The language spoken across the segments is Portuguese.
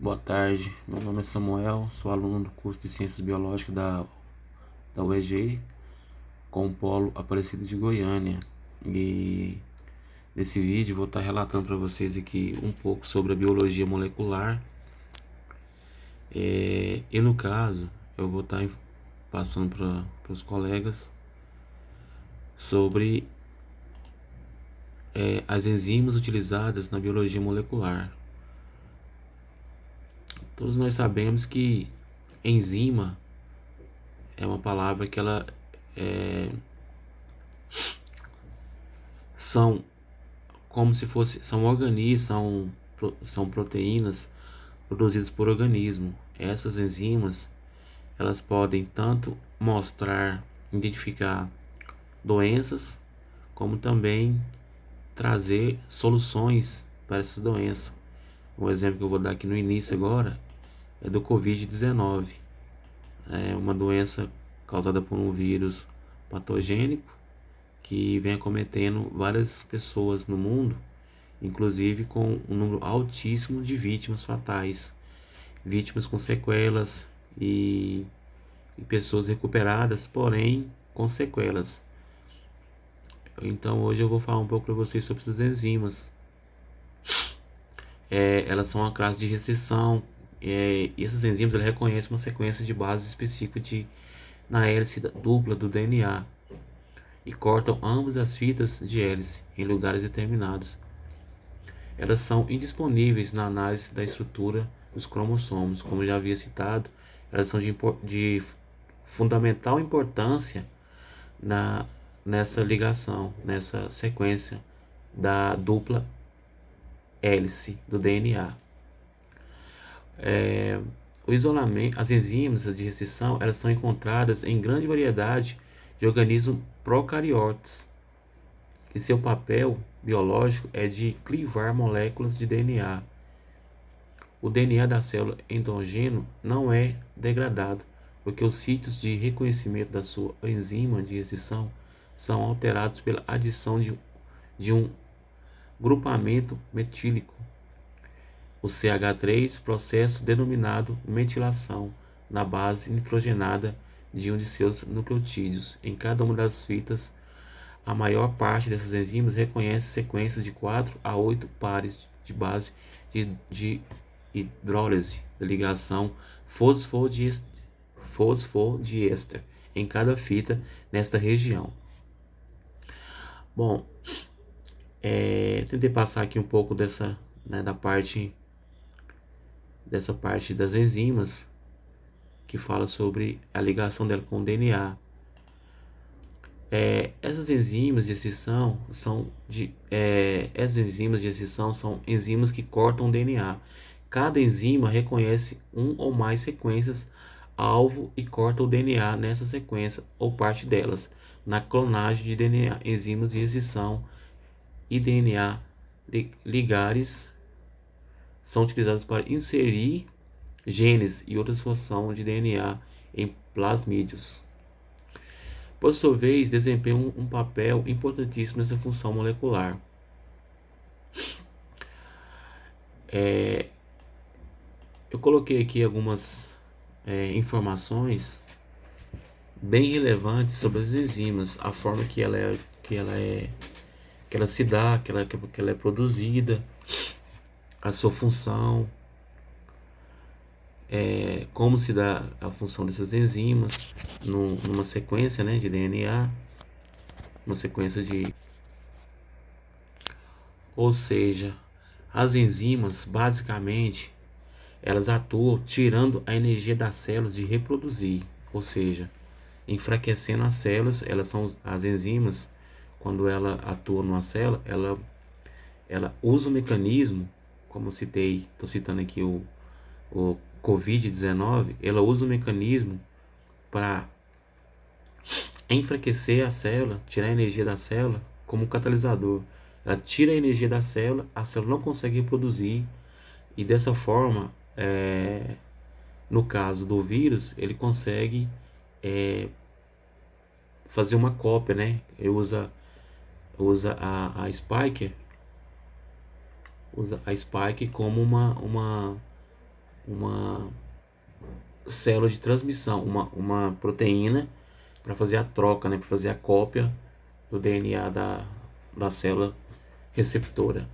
Boa tarde, meu nome é Samuel, sou aluno do curso de Ciências Biológicas da UEG, com o polo Aparecida de Goiânia. E nesse vídeo vou estar relatando para vocês aqui um pouco sobre a biologia molecular. E no caso, eu vou estar passando para os colegas sobre as enzimas utilizadas na biologia molecular. Todos nós sabemos que enzima é uma palavra que ela são como se fosse, são organismos, são proteínas produzidas por organismo. Essas enzimas, elas podem tanto mostrar, identificar doenças, como também trazer soluções para essas doenças. Um exemplo que eu vou dar aqui no início agora é do Covid-19. É uma doença causada por um vírus patogênico que vem acometendo várias pessoas no mundo, inclusive com um número altíssimo de vítimas fatais, vítimas com sequelas e pessoas recuperadas, porém com sequelas. Então hoje eu vou falar um pouco para vocês sobre essas enzimas. Elas são uma classe de restrição. E essas enzimas reconhecem uma sequência de bases específica na hélice dupla do DNA e cortam ambas as fitas de hélice em lugares determinados. Elas são indisponíveis na análise da estrutura dos cromossomos. Como já havia citado, elas são de fundamental importância nessa ligação, nessa sequência da dupla hélice do DNA. O isolamento, as enzimas de restrição, elas são encontradas em grande variedade de organismos procariotes, e seu papel biológico é de clivar moléculas de DNA. O DNA da célula endógeno não é degradado, porque os sítios de reconhecimento da sua enzima de restrição são alterados pela adição de um grupamento metílico, o CH3, processo denominado metilação, na base nitrogenada de um de seus nucleotídeos. Em cada uma das fitas, a maior parte dessas enzimas reconhece sequências de 4 a 8 pares de base de hidrólise da ligação fosfodiéster em cada fita nesta região. Bom, tentei passar aqui um pouco dessa parte das enzimas, que fala sobre a ligação dela com o DNA. Essas enzimas de excição são enzimas que cortam o DNA. Cada enzima reconhece um ou mais sequências alvo e corta o DNA nessa sequência ou parte delas. Na clonagem de DNA, enzimas de excição e DNA ligares são utilizados para inserir genes e outras funções de DNA em plasmídeos. Por sua vez, desempenham um papel importantíssimo nessa função molecular. Eu coloquei aqui algumas informações bem relevantes sobre as enzimas, a forma que ela se dá, que ela é produzida, a sua função, como se dá a função dessas enzimas numa sequência, né, de DNA, uma sequência de... Ou seja, as enzimas, basicamente, elas atuam tirando a energia das células de reproduzir, ou seja, enfraquecendo as células. Elas são as enzimas, quando ela atua numa célula, ela usa o mecanismo, como citei, estou citando aqui o Covid-19, ela usa o mecanismo para enfraquecer a célula, tirar a energia da célula como catalisador. Ela tira a energia da célula, a célula não consegue reproduzir, e dessa forma, no caso do vírus, ele consegue fazer uma cópia, né? Ele usa a spike, como uma célula de transmissão, uma proteína para fazer a troca, né, para fazer a cópia do DNA da célula receptora.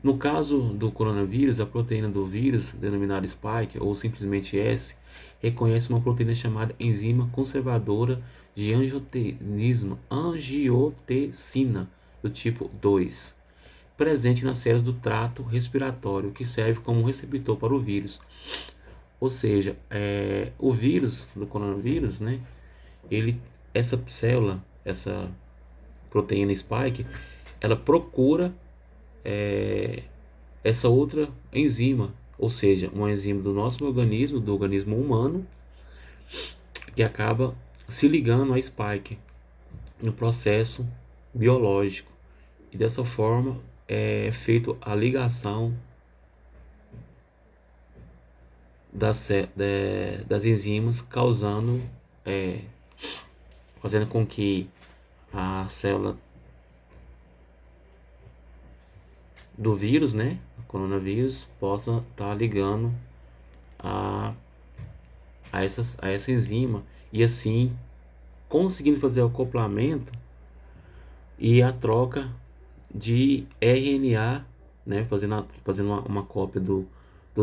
No caso do coronavírus, a proteína do vírus, denominada spike ou simplesmente S, reconhece uma proteína chamada enzima conservadora de angiotensina do tipo 2, presente nas células do trato respiratório, que serve como receptor para o vírus. Ou seja, o vírus do coronavírus, né, essa célula, essa proteína spike, ela procura essa outra enzima, ou seja, uma enzima do nosso organismo, do organismo humano, que acaba se ligando à spike no processo biológico. E dessa forma é feita a ligação das enzimas, fazendo com que a célula do vírus, né, coronavírus, possa estar ligando a essa enzima e assim conseguindo fazer o acoplamento e a troca de RNA, né, fazendo uma cópia do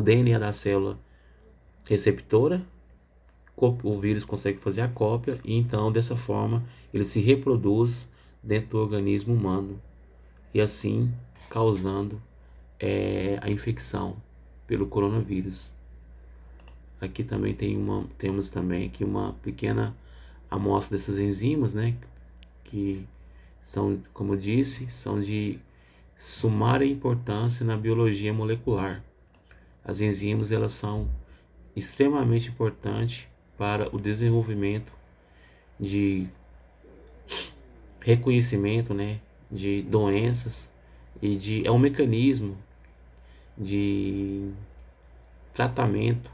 DNA da célula receptora. O vírus consegue fazer a cópia e então dessa forma ele se reproduz dentro do organismo humano e assim causando a infecção pelo coronavírus. Aqui também temos também aqui uma pequena amostra dessas enzimas, né, que são, como eu disse, são de sumária importância na biologia molecular. As enzimas, elas são extremamente importantes para o desenvolvimento de reconhecimento, né, de doenças é um mecanismo de tratamento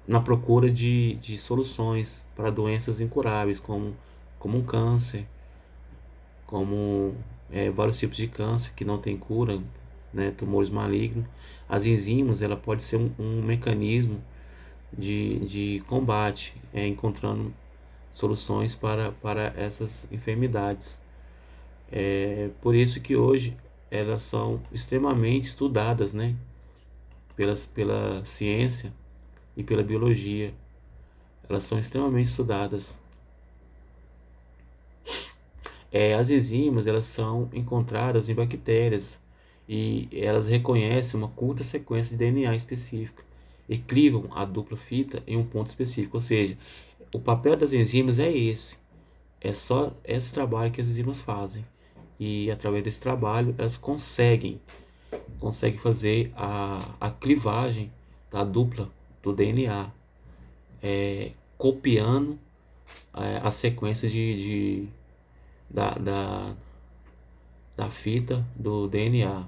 na procura de soluções para doenças incuráveis, como um câncer, como vários tipos de câncer que não tem cura, né, tumores malignos. As enzimas, ela pode ser um mecanismo de combate, encontrando soluções para essas enfermidades. Por isso que hoje elas são extremamente estudadas, né, pela ciência e pela biologia. Elas são extremamente estudadas. As enzimas, elas são encontradas em bactérias e elas reconhecem uma curta sequência de DNA específica e clivam a dupla fita em um ponto específico. Ou seja, o papel das enzimas é esse. É só esse trabalho que as enzimas fazem. E através desse trabalho elas conseguem fazer a clivagem da dupla do DNA, copiando a sequência da fita do DNA.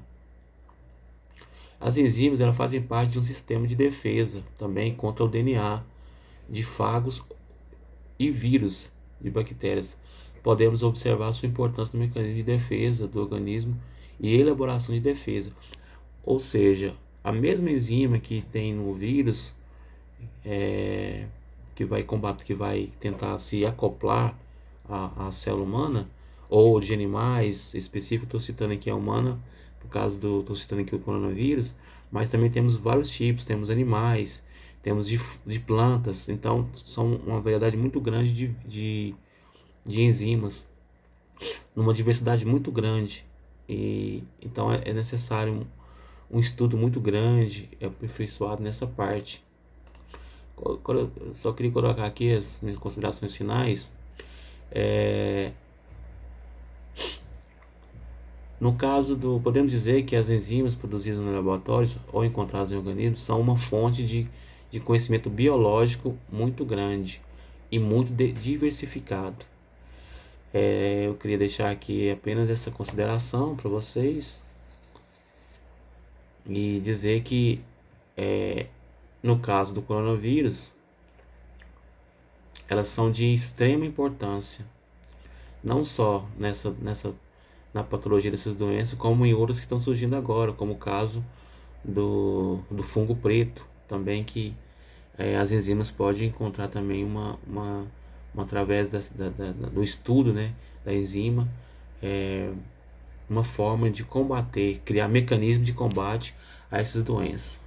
As enzimas, elas fazem parte de um sistema de defesa também contra o DNA de fagos e vírus de bactérias. Podemos observar sua importância no mecanismo de defesa do organismo e elaboração de defesa. Ou seja, a mesma enzima que tem no vírus, que vai combater, que vai tentar se acoplar à célula humana, ou de animais específicos, estou citando aqui a humana, por causa estou citando aqui o coronavírus, mas também temos vários tipos, temos animais, temos de plantas, então são uma variedade muito grande de enzimas, numa diversidade muito grande, e então é necessário um estudo muito grande, aperfeiçoado nessa parte. Eu só queria colocar aqui as minhas considerações finais. No caso podemos dizer que as enzimas produzidas no laboratório ou encontradas em organismos são uma fonte de conhecimento biológico muito grande e muito diversificado. Eu queria deixar aqui apenas essa consideração para vocês e dizer que no caso do coronavírus, elas são de extrema importância, não só na patologia dessas doenças, como em outras que estão surgindo agora, como o caso do fungo preto, também que as enzimas podem encontrar também através do estudo, né, da enzima, é, uma forma de combater, criar mecanismo de combate a essas doenças.